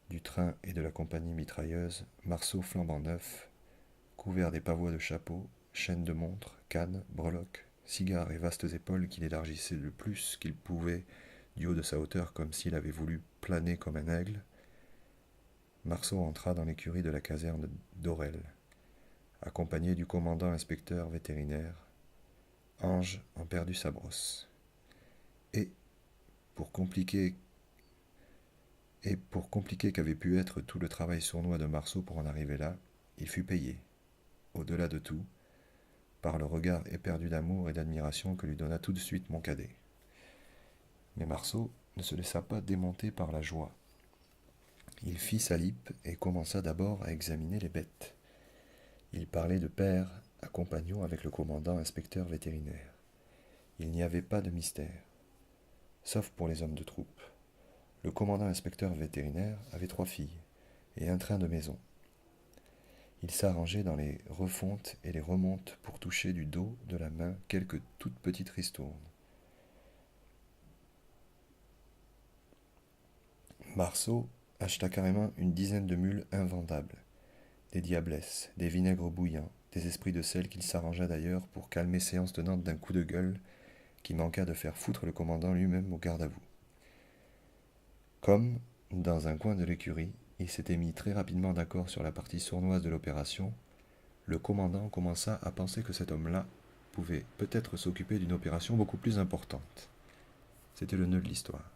du train et de la compagnie mitrailleuse, Marceau flambant neuf, couvert des pavois de chapeau, chaînes de montre, cannes, breloques, cigares et vastes épaules qu'il élargissait le plus qu'il pouvait du haut de sa hauteur comme s'il avait voulu planer comme un aigle, Marceau entra dans l'écurie de la caserne d'Orel, accompagné du commandant inspecteur vétérinaire. Ange en perdit sa brosse. Et, pour compliquer qu'avait pu être tout le travail sournois de Marceau pour en arriver là, il fut payé, au-delà de tout, par le regard éperdu d'amour et d'admiration que lui donna tout de suite Moncadet. Mais Marceau ne se laissa pas démonter par la joie. Il fit sa lippe et commença d'abord à examiner les bêtes. Il parlait de père à compagnon avec le commandant inspecteur vétérinaire. Il n'y avait pas de mystère, sauf pour les hommes de troupe. Le commandant inspecteur vétérinaire avait 3 filles et un train de maison. Il s'arrangeait dans les refontes et les remontes pour toucher du dos de la main quelques toutes petites ristournes. Marceau acheta carrément une dizaine de mules invendables, des diablesses, des vinaigres bouillants, des esprits de sel qu'il s'arrangea d'ailleurs pour calmer séance tenante d'un coup de gueule qui manqua de faire foutre le commandant lui-même au garde-à-vous. Comme, dans un coin de l'écurie, il s'était mis très rapidement d'accord sur la partie sournoise de l'opération, le commandant commença à penser que cet homme-là pouvait peut-être s'occuper d'une opération beaucoup plus importante. C'était le nœud de l'histoire.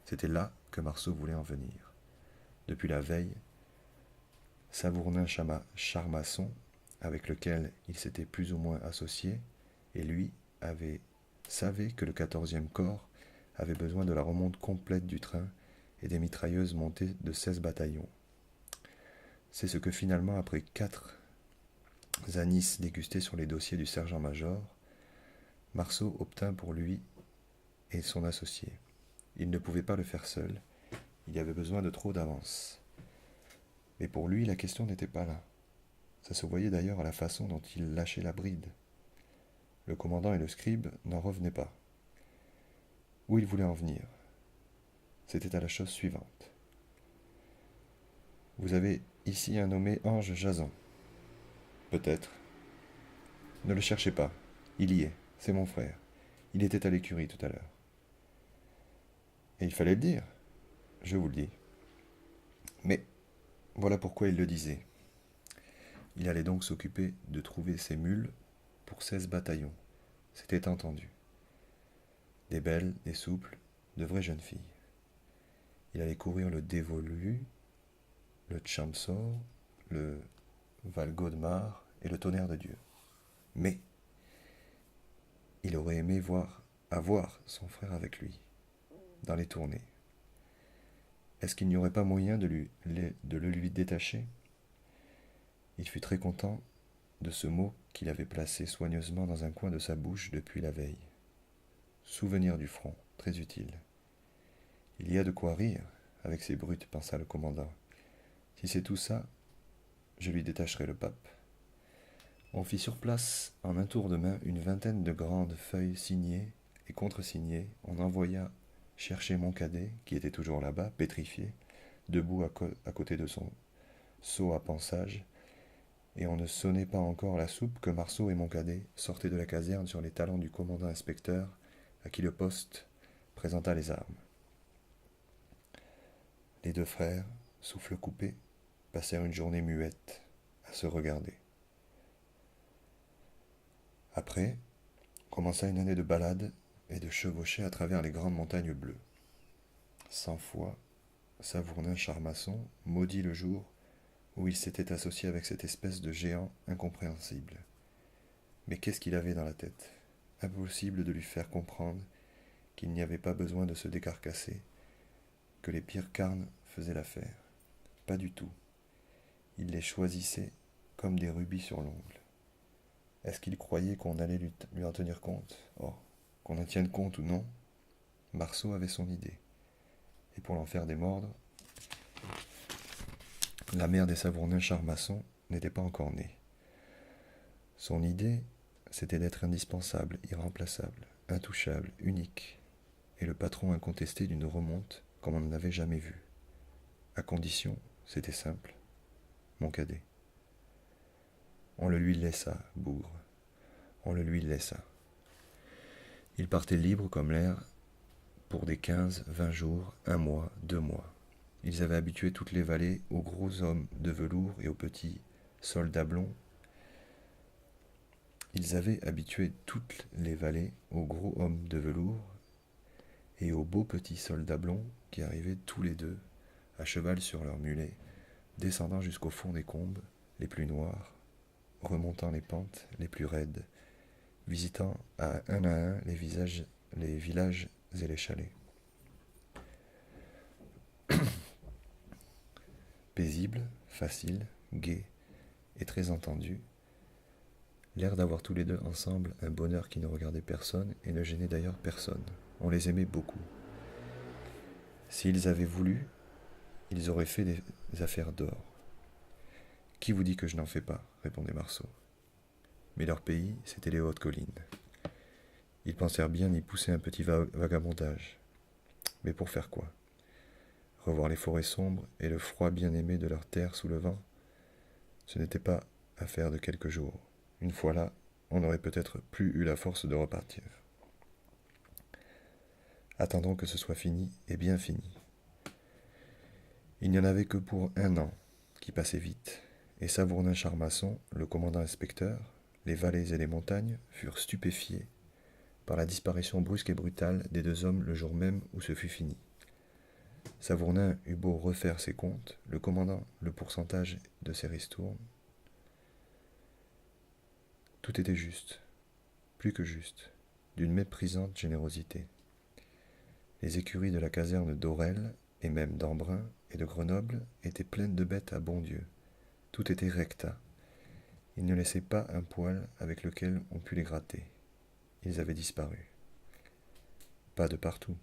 C'était là que Marceau voulait en venir. Depuis la veille, Savournin Charmasson, avec lequel il s'était plus ou moins associé, et lui savait que le 14e corps avait besoin de la remonte complète du train et des mitrailleuses montées de 16 bataillons. C'est ce que finalement, après 4 anis dégustés sur les dossiers du sergent-major, Marceau obtint pour lui et son associé. Il ne pouvait pas le faire seul, il y avait besoin de trop d'avance. Mais pour lui, la question n'était pas là. Ça se voyait d'ailleurs à la façon dont il lâchait la bride. Le commandant et le scribe n'en revenaient pas. Où il voulait en venir, c'était à la chose suivante. Vous avez ici un nommé Ange Jason. Peut-être. Ne le cherchez pas. Il y est. C'est mon frère. Il était à l'écurie tout à l'heure. Et il fallait le dire. Je vous le dis. Mais voilà pourquoi il le disait. Il allait donc s'occuper de trouver ses mules pour 16 bataillons. C'était entendu. Des belles, des souples, de vraies jeunes filles. Il allait courir le Dévolu, le Tchamsor, le Val-Godemar et le Tonnerre de Dieu. Mais il aurait aimé avoir son frère avec lui, dans les tournées. Est-ce qu'il n'y aurait pas moyen de le lui détacher? Il fut très content de ce mot qu'il avait placé soigneusement dans un coin de sa bouche depuis la veille. Souvenir du front, très utile. Il y a de quoi rire avec ces brutes, pensa le commandant. Si c'est tout ça, je lui détacherai le pape. On fit sur place, en un tour de main, une vingtaine de grandes feuilles signées et contresignées. On envoya chercher Moncadet, qui était toujours là-bas, pétrifié, debout à côté de son seau à pansage, et on ne sonnait pas encore la soupe que Marceau et Moncadet sortaient de la caserne sur les talons du commandant inspecteur, à qui le poste présenta les armes. Les deux frères, souffle coupé, passèrent une journée muette à se regarder. Après, commença une année de balade et de chevauchée à travers les grandes montagnes bleues. 100 fois, Savournin-Charmasson maudit le jour où il s'était associé avec cette espèce de géant incompréhensible. Mais qu'est-ce qu'il avait dans la tête? Impossible de lui faire comprendre qu'il n'y avait pas besoin de se décarcasser, que les pires carnes faisaient l'affaire. Pas du tout. Il les choisissait comme des rubis sur l'ongle. Est-ce qu'il croyait qu'on allait lui en tenir compte? Oh, qu'on en tienne compte ou non, Marceau avait son idée. Et pour l'en faire démordre, la mère des Savournins Charmasson n'était pas encore née. Son idée, c'était d'être indispensable, irremplaçable, intouchable, unique, et le patron incontesté d'une remonte comme on n'en avait jamais vu. À condition, c'était simple, Moncadet. On le lui laissa, bougre. On le lui laissa. Il partait libre comme l'air pour des 15, 20 jours, 1 mois, 2 mois. Ils avaient habitué toutes les vallées aux gros hommes de velours et aux petits soldats blonds. Ils avaient habitué toutes les vallées aux gros hommes de velours et aux beaux petits soldats blonds qui arrivaient tous les deux, à cheval sur leurs mulets, descendant jusqu'au fond des combes les plus noires, remontant les pentes les plus raides, visitant à un les villages et les chalets. Paisible, facile, gai et très entendu, l'air d'avoir tous les deux ensemble un bonheur qui ne regardait personne et ne gênait d'ailleurs personne. On les aimait beaucoup. S'ils avaient voulu, ils auraient fait des affaires d'or. Qui vous dit que je n'en fais pas? Répondait Marceau. Mais leur pays, c'était les hautes collines. Ils pensèrent bien y pousser un petit vagabondage. Mais pour faire quoi? Revoir les forêts sombres et le froid bien-aimé de leur terre sous le vent? Ce n'était pas affaire de quelques jours. Une fois là, on n'aurait peut-être plus eu la force de repartir. Attendons que ce soit fini, et bien fini. Il n'y en avait que pour 1 an, qui passait vite, et Savournin-Charmasson, le commandant inspecteur, les vallées et les montagnes furent stupéfiés par la disparition brusque et brutale des 2 hommes le jour même où ce fut fini. Savournin eut beau refaire ses comptes, le commandant le pourcentage de ses ristournes. Tout était juste, plus que juste, d'une méprisante générosité. Les écuries de la caserne d'Aurel, et même d'Embrun et de Grenoble, étaient pleines de bêtes à bon Dieu. Tout était recta. Il ne laissait pas un poil avec lequel on pût les gratter. ils avaient disparu. Pas de partout.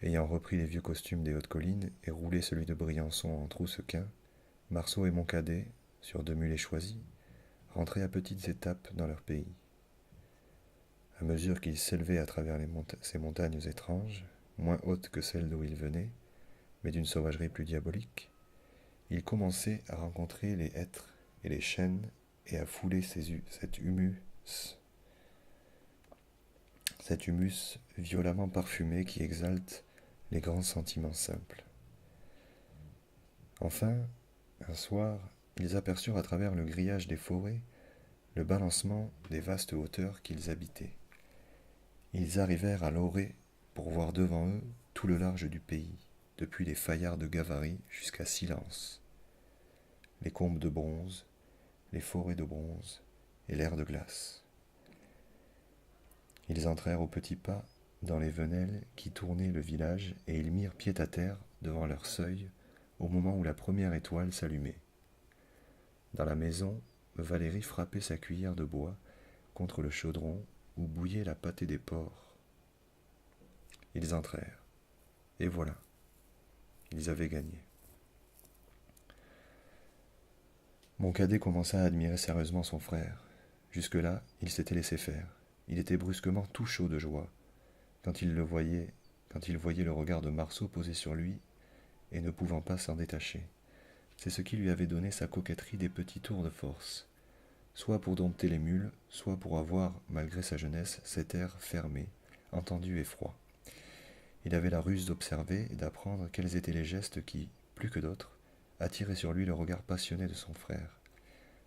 Ayant repris les vieux costumes des hautes collines et roulé celui de Briançon en troussequin, Marceau et Moncadet, sur 2 mulets choisis, rentraient à petites étapes dans leur pays. À mesure qu'ils s'élevaient à travers ces montagnes étranges, moins hautes que celles d'où ils venaient, mais d'une sauvagerie plus diabolique, ils commençaient à rencontrer les hêtres et les chênes et à fouler cet humus violemment parfumé qui exalte les grands sentiments simples. Enfin, un soir, ils aperçurent à travers le grillage des forêts le balancement des vastes hauteurs qu'ils habitaient. Ils arrivèrent à l'orée pour voir devant eux tout le large du pays, depuis les Faillards de Gavarie jusqu'à Silence, les combes de bronze, les forêts de bronze et l'air de glace. Ils entrèrent au petit pas dans les venelles qui tournaient le village et ils mirent pied à terre devant leur seuil au moment où la première étoile s'allumait. Dans la maison, Valérie frappait sa cuillère de bois contre le chaudron où bouillait la pâtée des porcs. Ils entrèrent, et voilà, ils avaient gagné. Moncadet commença à admirer sérieusement son frère. Jusque-là, il s'était laissé faire. Il était brusquement tout chaud de joie quand il voyait le regard de Marceau posé sur lui et ne pouvant pas s'en détacher. C'est ce qui lui avait donné sa coquetterie des petits tours de force, soit pour dompter les mules, soit pour avoir, malgré sa jeunesse, cet air fermé, entendu et froid. Il avait la ruse d'observer et d'apprendre quels étaient les gestes qui, plus que d'autres, attiraient sur lui le regard passionné de son frère.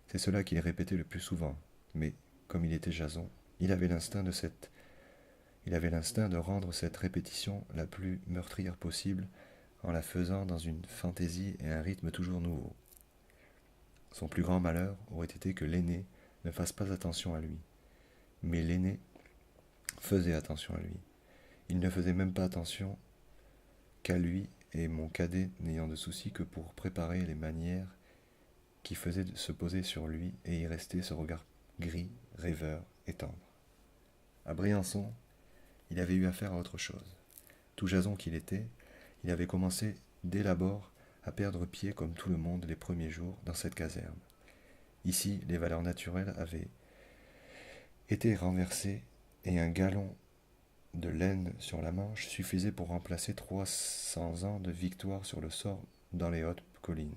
C'est cela qu'il répétait le plus souvent, mais, comme il était Jason, il avait l'instinct de rendre cette répétition la plus meurtrière possible en la faisant dans une fantaisie et un rythme toujours nouveau. Son plus grand malheur aurait été que l'aîné ne fasse pas attention à lui. Mais l'aîné faisait attention à lui. Il ne faisait même pas attention qu'à lui et Moncadet n'ayant de soucis que pour préparer les manières qui faisaient se poser sur lui et y rester ce regard gris, rêveur et tendre. À Briançon, il avait eu affaire à autre chose. Tout Jason qu'il était, il avait commencé dès l'abord à perdre pied comme tout le monde les premiers jours dans cette caserne. Ici, les valeurs naturelles avaient été renversées et un galon de laine sur la manche suffisait pour remplacer 300 ans de victoire sur le sort dans les hautes collines.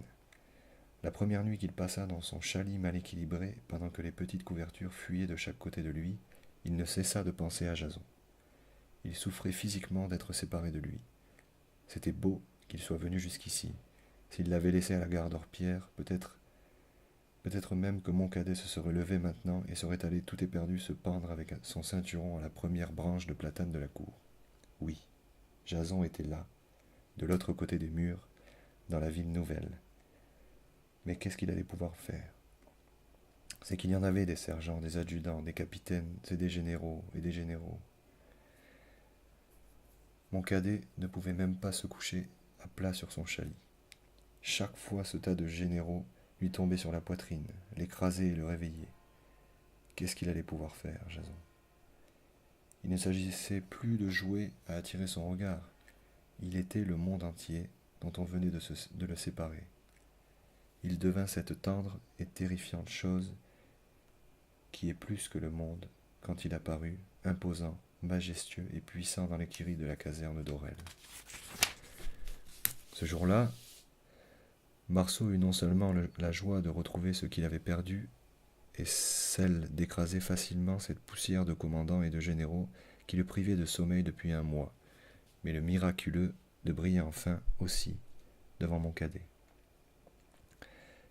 La première nuit qu'il passa dans son chalit mal équilibré, pendant que les petites couvertures fuyaient de chaque côté de lui, il ne cessa de penser à Jason. Il souffrait physiquement d'être séparé de lui. C'était beau qu'il soit venu jusqu'ici. S'il l'avait laissé à la gare d'Orpierre, peut-être même que Moncadet se serait levé maintenant et serait allé tout éperdu se pendre avec son ceinturon à la première branche de platane de la cour. Oui, Jason était là, de l'autre côté des murs, dans la ville nouvelle. Mais qu'est-ce qu'il allait pouvoir faire? C'est qu'il y en avait des sergents, des adjudants, des capitaines et des généraux et des généraux. Moncadet ne pouvait même pas se coucher à plat sur son chalit. Chaque fois ce tas de généraux lui tombait sur la poitrine, l'écrasait et le réveillait. Qu'est-ce qu'il allait pouvoir faire, Jason? Il ne s'agissait plus de jouer à attirer son regard. Il était le monde entier dont on venait de le séparer. Il devint cette tendre et terrifiante chose qui est plus que le monde quand il apparut, imposant, majestueux et puissant dans l'écurie de la caserne d'Orel. Ce jour-là, Marceau eut non seulement la joie de retrouver ce qu'il avait perdu, et celle d'écraser facilement cette poussière de commandants et de généraux qui le privaient de sommeil depuis un mois, mais le miraculeux de briller enfin aussi devant Moncadet.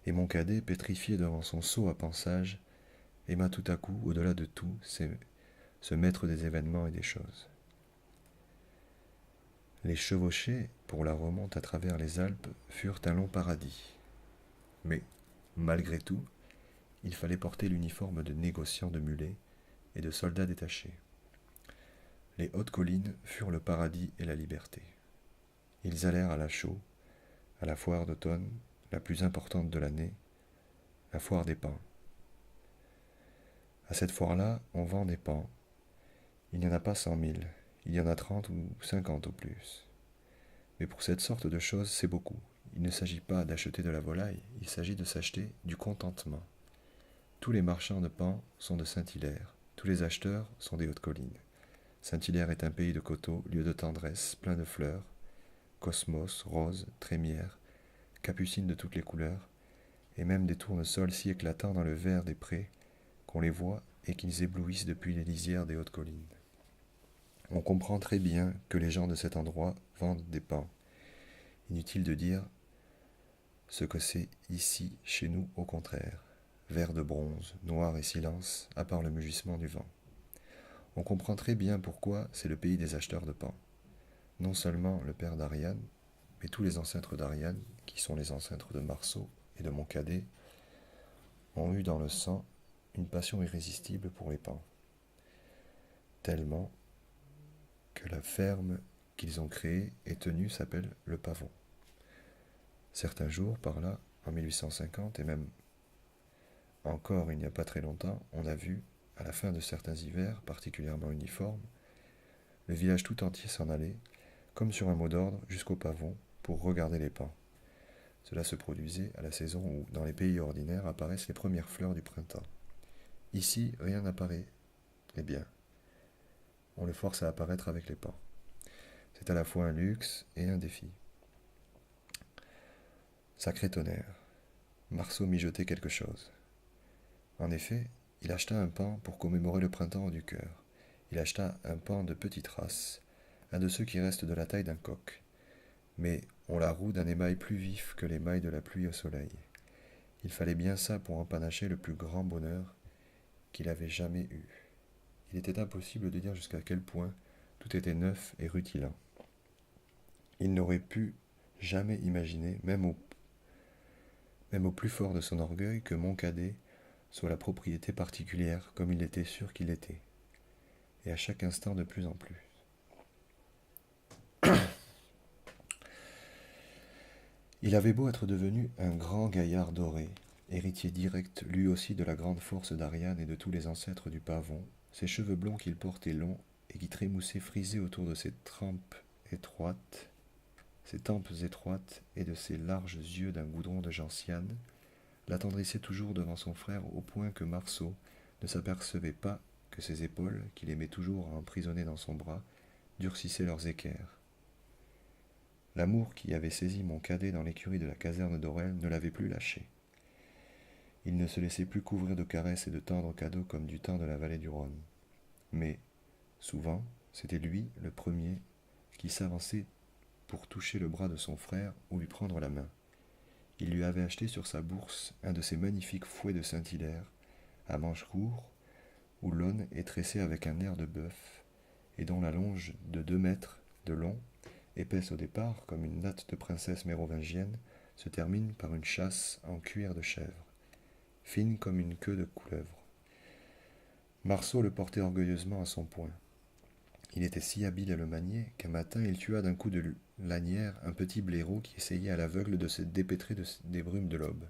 Et Moncadet, pétrifié devant son sot à pansage, aima tout à coup, au-delà de tout, se maître des événements et des choses. Les chevauchées, pour la remonte à travers les Alpes, furent un long paradis. Mais, malgré tout, il fallait porter l'uniforme de négociant de mulets et de soldats détachés. Les hautes collines furent le paradis et la liberté. Ils allèrent à la chaux, à la foire d'automne, la plus importante de l'année, la foire des pins. À cette foire-là, on vend des pans. Il n'y en a pas 100 000, il y en a 30 ou 50 au plus. Mais pour cette sorte de choses, c'est beaucoup. Il ne s'agit pas d'acheter de la volaille, il s'agit de s'acheter du contentement. Tous les marchands de pans sont de Saint-Hilaire, tous les acheteurs sont des Hautes-Collines. Saint-Hilaire est un pays de coteaux, lieu de tendresse, plein de fleurs, cosmos, roses, trémières, capucines de toutes les couleurs, et même des tournesols si éclatants dans le vert des prés qu'on les voit et qu'ils éblouissent depuis les lisières des Hautes-Collines. On comprend très bien que les gens de cet endroit vendent des pans. Inutile de dire ce que c'est ici, chez nous, au contraire. Vert de bronze, noir et silence, à part le mugissement du vent. On comprend très bien pourquoi c'est le pays des acheteurs de pans. Non seulement le père d'Ariane, mais tous les ancêtres d'Ariane, qui sont les ancêtres de Marceau et de Moncadet, ont eu dans le sang une passion irrésistible pour les pans. Tellement que la ferme qu'ils ont créée et tenue s'appelle le Pavon. Certains jours, par là, en 1850, et même encore il n'y a pas très longtemps, on a vu, à la fin de certains hivers particulièrement uniformes, le village tout entier s'en aller, comme sur un mot d'ordre, jusqu'au Pavon, pour regarder les pans. Cela se produisait à la saison où, dans les pays ordinaires, apparaissent les premières fleurs du printemps. Ici, rien n'apparaît. Eh bien, on le force à apparaître avec les pans. C'est à la fois un luxe et un défi. Sacré tonnerre, Marceau mijotait quelque chose. En effet, il acheta un pan pour commémorer le printemps du cœur. Il acheta un pan de petite race, un de ceux qui restent de la taille d'un coq. Mais on la roue d'un émail plus vif que l'émail de la pluie au soleil. Il fallait bien ça pour empanacher le plus grand bonheur qu'il avait jamais eu. Il était impossible de dire jusqu'à quel point tout était neuf et rutilant. Il n'aurait pu jamais imaginer, même au plus fort de son orgueil, que Moncadet soit la propriété particulière comme il était sûr qu'il l'était, et à chaque instant de plus en plus. Il avait beau être devenu un grand gaillard doré, héritier direct lui aussi de la grande force d'Ariane et de tous les ancêtres du Pavon, ses cheveux blonds qu'il portait longs et qui trémoussaient frisés autour de ses tempes étroites et de ses larges yeux d'un goudron de gentiane, l'attendrissaient toujours devant son frère au point que Marceau ne s'apercevait pas que ses épaules, qu'il aimait toujours à emprisonner dans son bras, durcissaient leurs équerres. L'amour qui avait saisi Moncadet dans l'écurie de la caserne d'Orel ne l'avait plus lâché. Il ne se laissait plus couvrir de caresses et de tendres cadeaux comme du temps de la vallée du Rhône. Mais, souvent, c'était lui, le premier, qui s'avançait pour toucher le bras de son frère ou lui prendre la main. Il lui avait acheté sur sa bourse un de ces magnifiques fouets de Saint-Hilaire, à manches courts, où l'aune est tressée avec un air de bœuf, et dont la longe de 2 mètres de long, épaisse au départ comme une natte de princesse mérovingienne, se termine par une châsse en cuir de chèvre, fine comme une queue de couleuvre. Marceau le portait orgueilleusement à son poing. Il était si habile à le manier qu'un matin il tua d'un coup de lanière un petit blaireau qui essayait à l'aveugle de se dépêtrer des brumes de l'aube.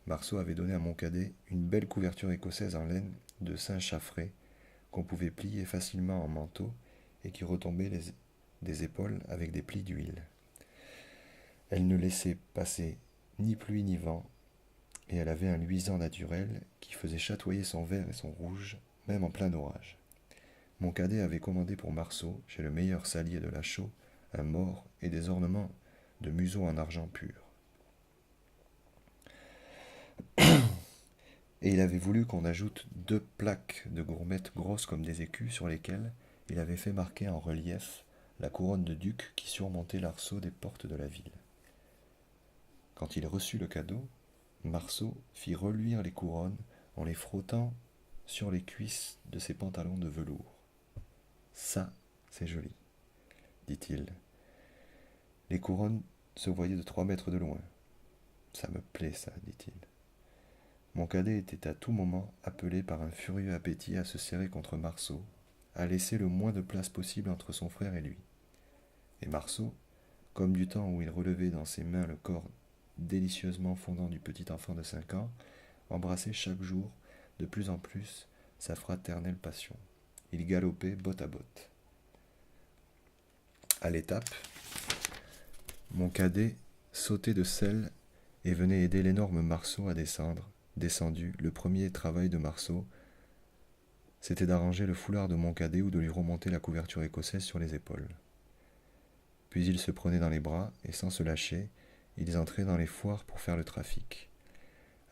Marceau avait donné à Moncadet une belle couverture écossaise en laine de Saint-Chaffré qu'on pouvait plier facilement en manteau et qui retombait des épaules avec des plis d'huile. Elle ne laissait passer ni pluie ni vent, et elle avait un luisant naturel qui faisait chatoyer son vert et son rouge, même en plein orage. Moncadet avait commandé pour Marceau, chez le meilleur salier de la Chaux, un mors et des ornements de museau en argent pur. Et il avait voulu qu'on ajoute 2 plaques de gourmettes grosses comme des écus sur lesquelles il avait fait marquer en relief la couronne de duc qui surmontait l'arceau des portes de la ville. Quand il reçut le cadeau, Marceau fit reluire les couronnes en les frottant sur les cuisses de ses pantalons de velours. « Ça, c'est joli, dit-il. Les couronnes se voyaient de 3 mètres de loin. Ça me plaît, ça, dit-il. Moncadet était à tout moment appelé par un furieux appétit à se serrer contre Marceau, à laisser le moins de place possible entre son frère et lui. Et Marceau, comme du temps où il relevait dans ses mains le corps délicieusement fondant du petit enfant de 5 ans, embrassait chaque jour de plus en plus sa fraternelle passion. Il galopait botte à botte. À l'étape, mon cadet sautait de selle et venait aider l'énorme Marceau à descendre. Descendu, le premier travail de Marceau, c'était d'arranger le foulard de mon cadet ou de lui remonter la couverture écossaise sur les épaules. Puis ils se prenaient dans les bras et sans se lâcher, ils entraient dans les foires pour faire le trafic.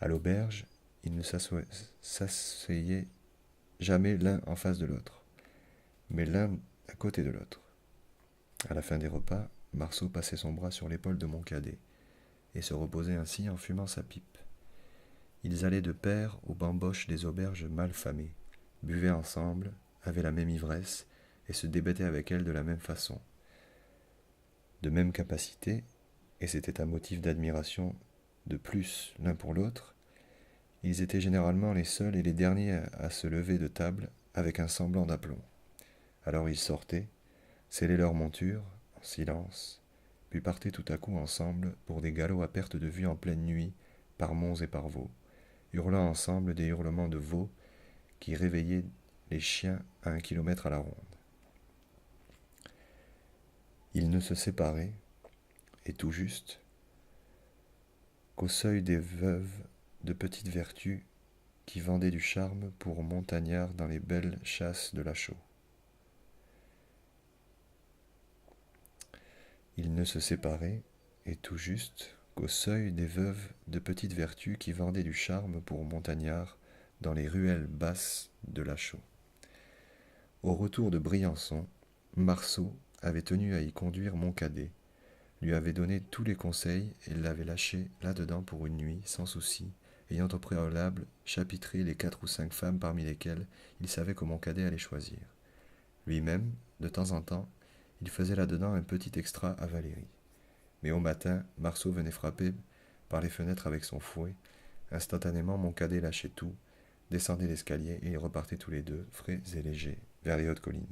À l'auberge, ils ne s'asseyaient jamais l'un en face de l'autre, mais l'un à côté de l'autre. À la fin des repas, Marceau passait son bras sur l'épaule de mon cadet et se reposait ainsi en fumant sa pipe. Ils allaient de pair aux bamboches des auberges mal famées, buvaient ensemble, avaient la même ivresse et se débattaient avec elle de la même façon, de même capacité, et c'était un motif d'admiration de plus l'un pour l'autre. Ils étaient généralement les seuls et les derniers à se lever de table avec un semblant d'aplomb. Alors ils sortaient, scellaient leurs montures, en silence, puis partaient tout à coup ensemble pour des galops à perte de vue en pleine nuit, par monts et par vaux, hurlant ensemble des hurlements de veaux qui réveillaient les chiens à 1 kilomètre à la ronde. Ils ne se séparaient, et tout juste, qu'au seuil des veuves de petites vertus qui vendaient du charme pour montagnards dans les belles chasses de la Chaux. Ils ne se séparaient, et tout juste, qu'au seuil des veuves de petites vertus qui vendaient du charme pour montagnards dans les ruelles basses de la Chaux. Au retour de Briançon, Marceau avait tenu à y conduire mon cadet, lui avait donné tous les conseils et l'avait lâché là-dedans pour une nuit, sans souci, ayant au préalable chapitré les 4 ou 5 femmes parmi lesquelles il savait que mon cadet allait choisir. Lui-même, de temps en temps, il faisait là-dedans un petit extra à Valérie. Mais au matin, Marceau venait frapper par les fenêtres avec son fouet. Instantanément, mon cadet lâchait tout, descendait l'escalier et ils repartaient tous les deux, frais et légers, vers les hautes collines.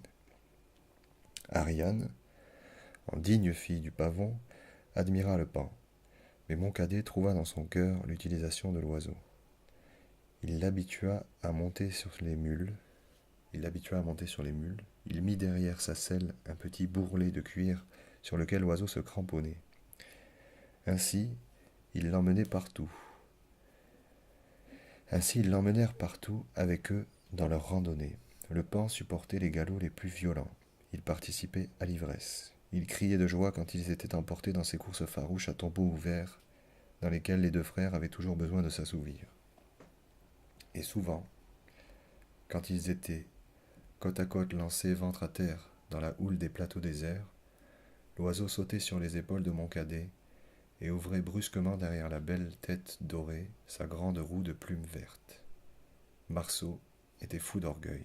Ariane, en digne fille du pavon, admira le paon, mais mon cadet trouva dans son cœur l'utilisation de l'oiseau. Il l'habitua à monter sur les mules, il mit derrière sa selle un petit bourrelet de cuir sur lequel l'oiseau se cramponnait. Ainsi, ils l'emmenèrent partout avec eux dans leur randonnée. Le paon supportait les galops les plus violents. Il participait à l'ivresse. Il criait de joie quand ils étaient emportés dans ces courses farouches à tombeaux ouverts, dans lesquelles les deux frères avaient toujours besoin de s'assouvir. Et souvent, quand ils étaient côte à côte lancés ventre à terre dans la houle des plateaux déserts, l'oiseau sautait sur les épaules de mon cadet et ouvrait brusquement derrière la belle tête dorée sa grande roue de plumes vertes. Marceau était fou d'orgueil.